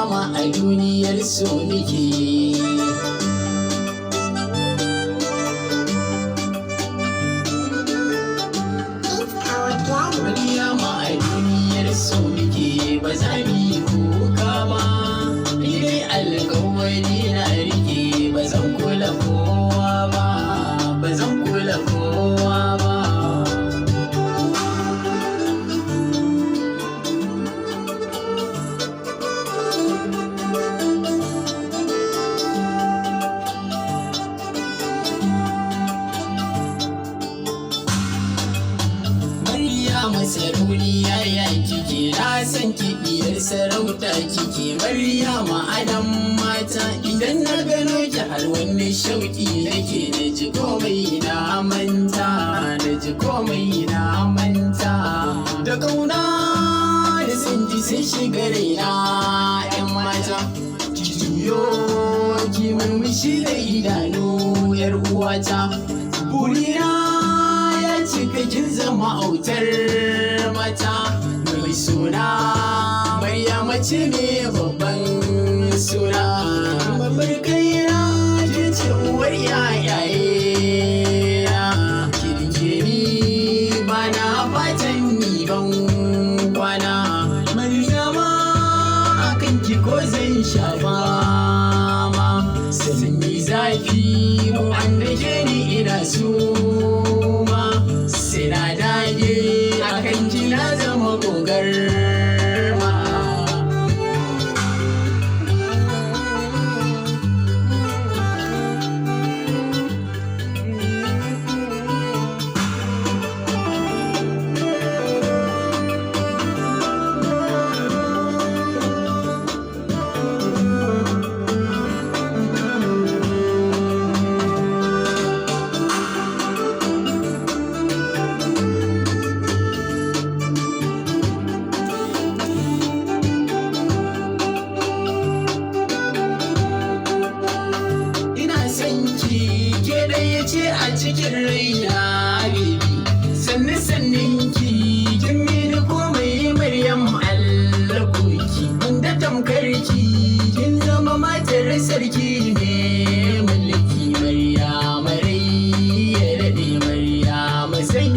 Maryama a duniyar so nake. Maryama a duniyar so nake, ba za mu yi kuka ba. Ni dai alƙawari na rike, ba zan kula kowa ba, ba zan kula kowa ba. Sarauniya ya kike, na san kibiyar sarauta kike. Maryama adam mata, idan na gano ki har wani shauki nake. Na ji komai na manta, na ji komai na manta. Da kauna da sanji sun shiga raina, 'yan mata ki juyo ki murmushi da idanu, 'yar uwata. Burina cika kin zama autar mata mai suna Maryama ce ne babban suna. Babbar kaina ke ce uwar yayaye kirke ni ba na fatan ni ban kwana. Maryama akan ki ko zan sha fama, sanyi zafi mu an dake ni ina so. Sina dage akan kina zama gogarma. Ce a cikin raina baby, sannin ki kin mini komai. Maryam Allah koki, wanda tamkar ki kin zama matar sarki ne mulki. Maryama rai ya daɗe, Maryama san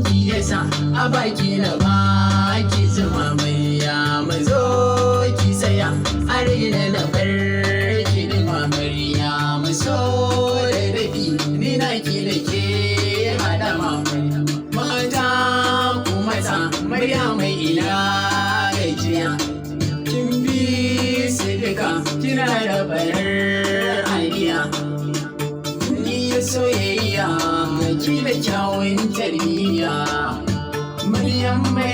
ki yasa a baki na baki zama. Maryama zo ki saya a raina na bar ki dima. Maryama so ki da ke hada mata kuma ta. Maryama ina gajiya, kin bi su duka, kina da barar aliya. Ni ya soyayya ki da kyawun tarbiyya. Maryama